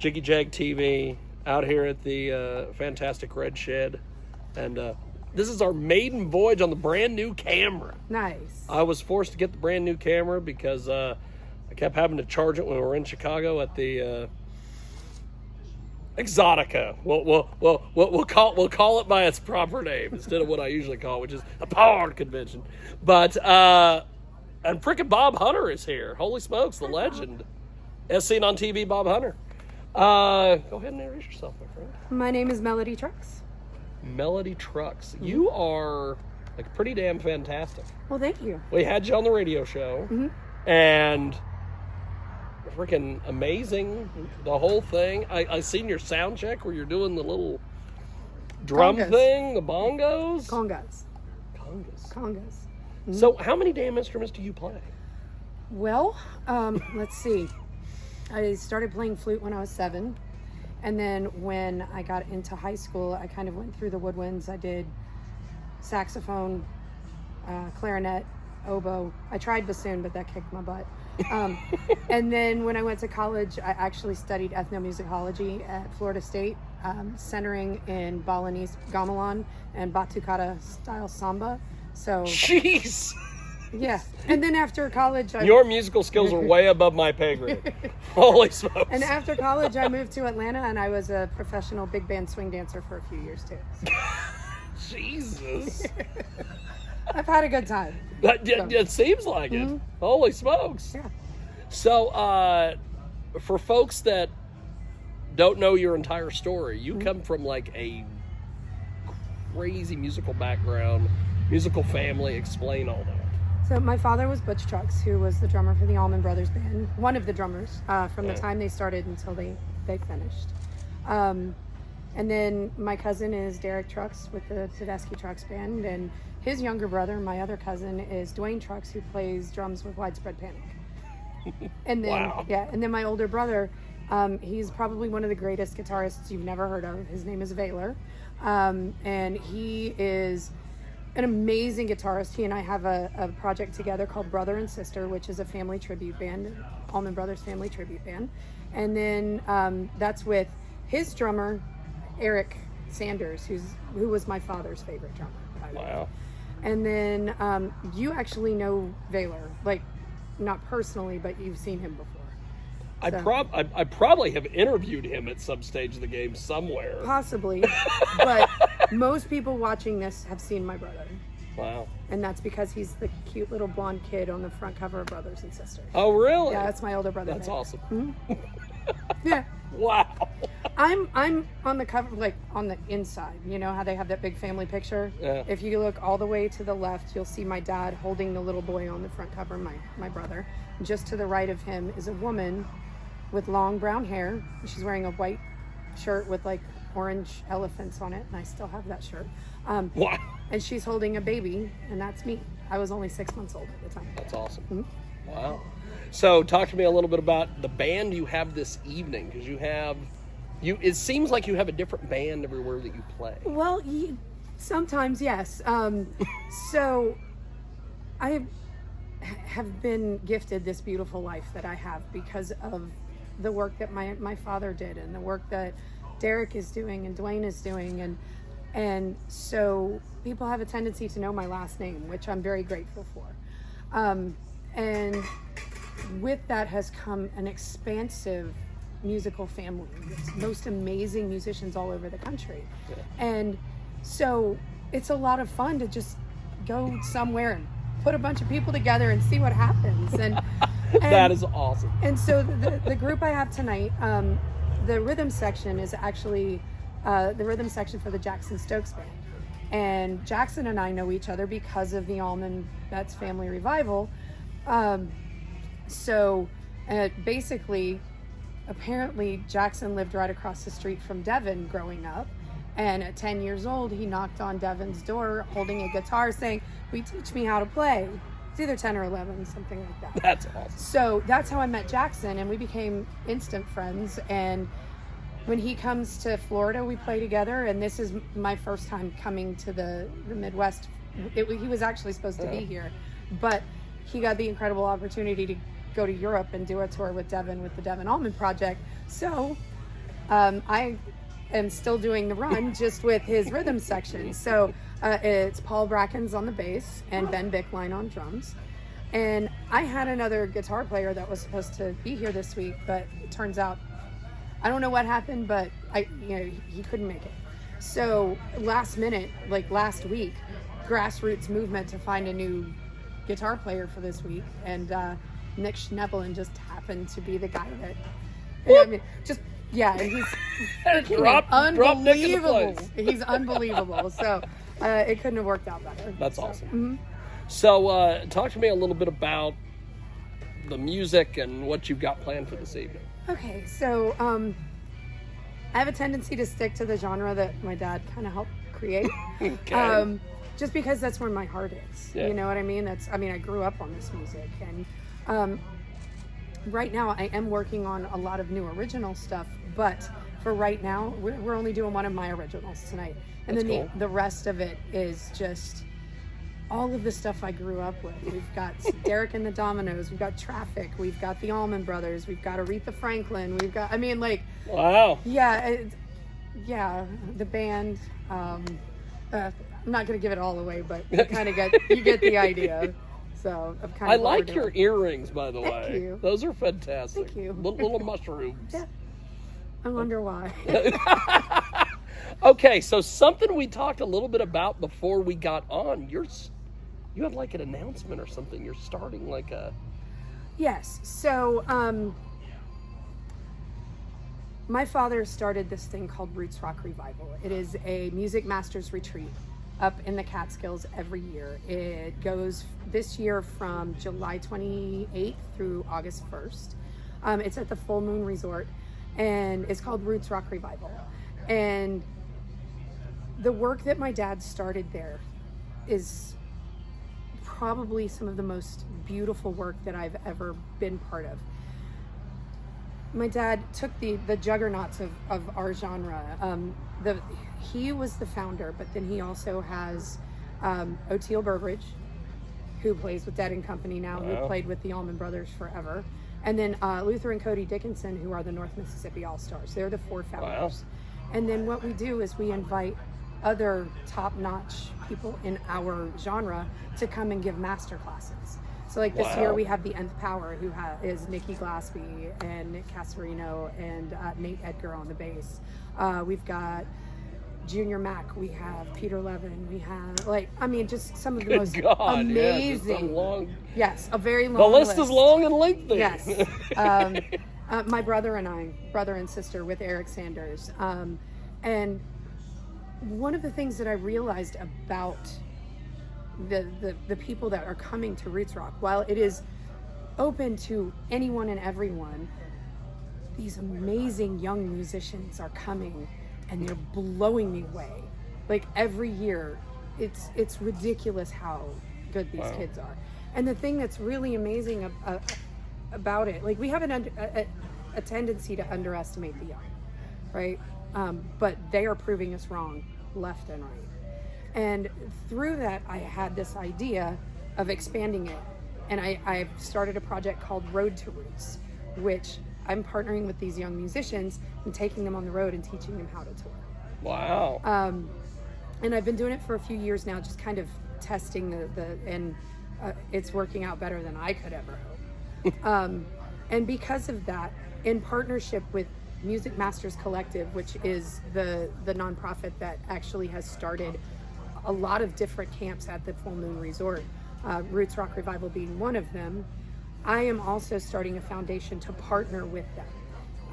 Jiggy Jag TV out here at the fantastic Red Shed. And this is our maiden voyage on the brand new camera. Nice. I was forced to get the brand new camera because I kept having to charge it when we were in Chicago at the Exotica. We'll call it by its proper name instead of what I usually call it, which is a porn convention. But and frickin' Bob Hunter is here. Holy smokes, the legend. As seen on TV, Bob Hunter. Go ahead and introduce yourself, my friend. My name is Melody Trucks. Melody Trucks. Mm-hmm. You are like pretty damn fantastic. Well, thank you. We had you on the radio show, and freaking amazing, the whole thing. I seen your sound check where you're doing the little drum thing, the bongos. Congas. Mm-hmm. So how many damn instruments do you play? Well, let's see. I started playing flute when I was 7. And then when I got into high school, I kind of went through the woodwinds. I did saxophone, clarinet, oboe. I tried bassoon, but that kicked my butt. And then when I went to college, I actually studied ethnomusicology at Florida State, centering in Balinese gamelan and batucada style samba. So, jeez. Yeah. And then after college, your musical skills are way above my pay grade. Holy smokes. And after college, I moved to Atlanta, and I was a professional big band swing dancer for a few years too. So. Jesus. I've had a good time. It seems like it. Holy smokes. Yeah. So, for folks that don't know your entire story, you come from like a crazy musical background, musical family. Explain all that. So my father was Butch Trucks, who was the drummer for the Allman Brothers Band, one of the drummers from the time they started until they finished. And then my cousin is Derek Trucks with the Tedeschi Trucks Band, and his younger brother, my other cousin, is Dwayne Trucks, who plays drums with Widespread Panic. And then, wow. Yeah, and then my older brother, he's probably one of the greatest guitarists you've never heard of. His name is Vaylor, and he is an amazing guitarist. He and I have a project together called Brother and Sister, which is a family tribute band, Allman Brothers family tribute band. And then that's with his drummer, Eric Sanders, who was my father's favorite drummer. Wow. And then you actually know Vaylor, like not personally, but you've seen him before. So. I probably have interviewed him at some stage of the game somewhere. Possibly, but most people watching this have seen my brother. Wow. And that's because he's the cute little blonde kid on the front cover of Brothers and Sisters. Oh, really? Yeah, that's my older brother. That's awesome. Mm-hmm. Yeah. Wow. I'm on the cover, like on the inside. You know how they have that big family picture? Yeah. If you look all the way to the left, you'll see my dad holding the little boy on the front cover, my brother. Just to the right of him is a woman with long brown hair. She's wearing a white shirt with like orange elephants on it, and I still have that shirt. Wow. And she's holding a baby, and that's me. I was only 6 months old at the time. That's awesome. Mm-hmm. Wow. So talk to me a little bit about the band you have this evening, because it seems like you have a different band everywhere that you play. Well, sometimes, yes. So I have been gifted this beautiful life that I have because of the work that my father did and the work that Derek is doing and Dwayne is doing, and so people have a tendency to know my last name, which I'm very grateful for. And with that has come an expansive musical family with most amazing musicians all over the country. Yeah. And so it's a lot of fun to just go somewhere and put a bunch of people together and see what happens. And that is awesome. And so the group I have tonight, the rhythm section is actually the rhythm section for the Jackson Stokes Band. And Jackson and I know each other because of the Allman Betts Family Revival. So basically, apparently Jackson lived right across the street from Devin growing up. And at 10 years old, he knocked on Devin's door holding a guitar saying, "Will you teach me how to play?" It's either 10 or 11, something like that. That's awesome. So that's how I met Jackson, and we became instant friends. And when he comes to Florida, we play together. And this is my first time coming to the Midwest. He was actually supposed to be here, but he got the incredible opportunity to go to Europe and do a tour with Devin with the Devin Allman Project. So I am still doing the run just with his rhythm section. So it's Paul Bracken's on the bass and Ben Bickline on drums. And I had another guitar player that was supposed to be here this week, but it turns out, I don't know what happened, but he couldn't make it. So last minute, like last week, grassroots movement to find a new guitar player for this week, and Nick Schneppelin just happened to be the guy that, and he's unbelievable. He's unbelievable. So it couldn't have worked out better. That's awesome. Mm-hmm. So talk to me a little bit about the music and what you've got planned for this evening. Okay, so I have a tendency to stick to the genre that my dad kind of helped create. Okay. Just because that's where my heart is. Yeah. You know what I mean? I grew up on this music, and right now I am working on a lot of new original stuff, but for right now, we're only doing one of my originals tonight. And That's then cool. the rest of it is just all of the stuff I grew up with. We've got Derek and the Dominoes, we've got Traffic, we've got the Allman Brothers, we've got Aretha Franklin, we've got, Wow. yeah, the band. I'm not going to give it all away, but you kind of get the idea. So of kind I of what like we're your doing. earrings, by the way. Thank you. Those are fantastic. Thank you. Little mushrooms. Yeah. I wonder why. Okay, so something we talked a little bit about before we got on. You have like an announcement or something. You're starting like a... Yes. So my father started this thing called Roots Rock Revival. It is a music masters retreat up in the Catskills every year. It goes this year from July 28th through August 1st. It's at the Full Moon Resort, and it's called Roots Rock Revival. And the work that my dad started there is probably some of the most beautiful work that I've ever been part of. My dad took the juggernauts of our genre. He was the founder, but then he also has Oteil Burbridge, who plays with Dead and Company now, Wow. who played with the Allman Brothers forever. And then Luther and Cody Dickinson, who are the North Mississippi All-Stars. They're the four founders. Wow. And then what we do is we invite other top-notch people in our genre to come and give master classes. So like this Wow. year we have the Nth Power, who is Nikki Glaspie and Nick Casarino and Nate Edgar on the bass. We've got Junior Mac, we have Peter Levin, we have just some of the most God, amazing. Yes, a very long The list is long and lengthy. Yes. My brother and sister with Eric Sanders. And one of the things that I realized about the people that are coming to Roots Rock, while it is open to anyone and everyone, these amazing young musicians are coming and they're blowing me away. Like every year, it's ridiculous how good these Wow. kids are. And the thing that's really amazing about it, like we have a tendency to underestimate the young, right? But they are proving us wrong left and right. And through that, I had this idea of expanding it. And I've started a project called Road to Roots, which I'm partnering with these young musicians and taking them on the road and teaching them how to tour. Wow. And I've been doing it for a few years now, just kind of testing and it's working out better than I could ever hope. And because of that, in partnership with Music Masters Collective, which is the nonprofit that actually has started a lot of different camps at the Full Moon Resort, Roots Rock Revival being one of them, I am also starting a foundation to partner with them.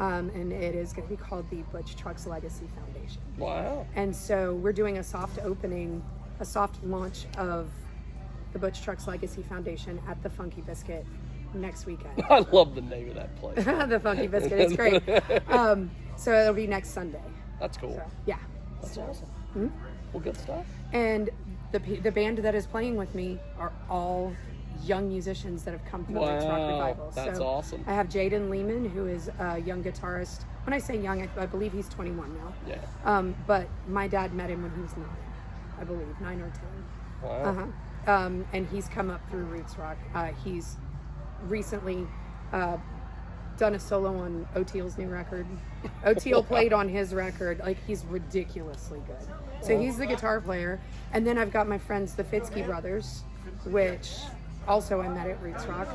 And it is going to be called the Butch Trucks Legacy Foundation. Wow. And so we're doing a soft launch of the Butch Trucks Legacy Foundation at the Funky Biscuit next weekend. I love the name of that place. The Funky Biscuit, it's great. So it'll be next Sunday. That's cool. So, yeah. That's awesome. Hmm? Well, good stuff. And the band that is playing with me are all young musicians that have come from Roots Rock Revival. That's so awesome. I have Jaden Lehman, who is a young guitarist. When I say young, I believe he's 21 now. Yeah. But my dad met him when he was 9, I believe, 9 or 10. Wow. And he's come up through Roots Rock. He's recently done a solo on O'Teal's new record. O'Teal played on his record. Like, he's ridiculously good. So he's the guitar player. And then I've got my friends, the Fitzky brothers, which also I met at Roots Rock.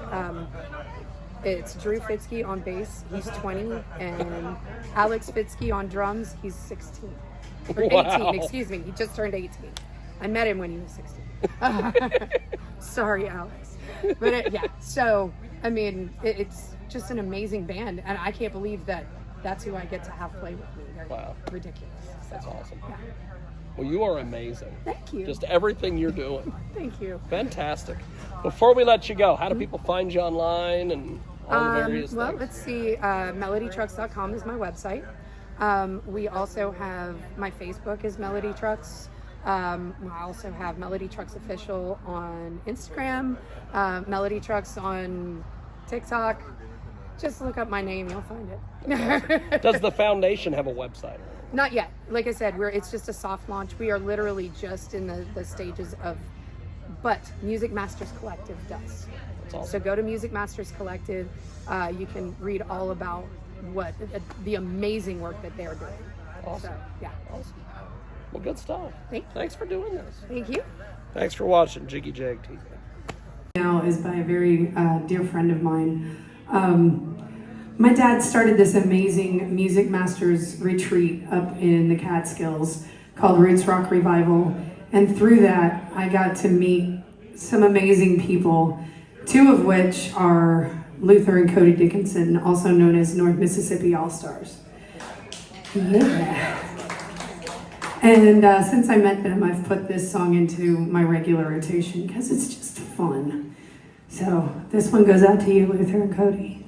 It's Drew Fitzky on bass, he's 20, and Alex Fitzky on drums, he's 16. Or 18, Wow. excuse me, he just turned 18. I met him when he was 16. Sorry, Alex. But yeah, so, I mean, it's just an amazing band, and I can't believe that that's who I get to have play with me. They're Wow. ridiculous. So, That's awesome. Yeah. Well, you are amazing. Thank you. Just everything you're doing. Thank you. Fantastic. Before we let you go, how do people find you online and all the various Well, things? let's see. MelodyTrucks.com is my website. We also have my Facebook is Melody Trucks. I also have Melody Trucks Official on Instagram, Melody Trucks on TikTok. Just look up my name, you'll find it. Does the foundation have a website? Not yet. Like I said, it's just a soft launch. We are literally just in the stages of, but Music Masters Collective does. That's awesome. So go to Music Masters Collective. You can read all about what the amazing work that they're doing. Awesome. So, yeah. Awesome. Well, good stuff. Thanks for doing this. Thank you. Thanks for watching Jiggy Jag TV. Now is by a very dear friend of mine. My dad started this amazing Music Masters retreat up in the Catskills called Roots Rock Revival. And through that, I got to meet some amazing people, two of which are Luther and Cody Dickinson, also known as North Mississippi All-Stars. Yeah. And since I met them, I've put this song into my regular rotation because it's just fun. So this one goes out to you, Luther and Cody.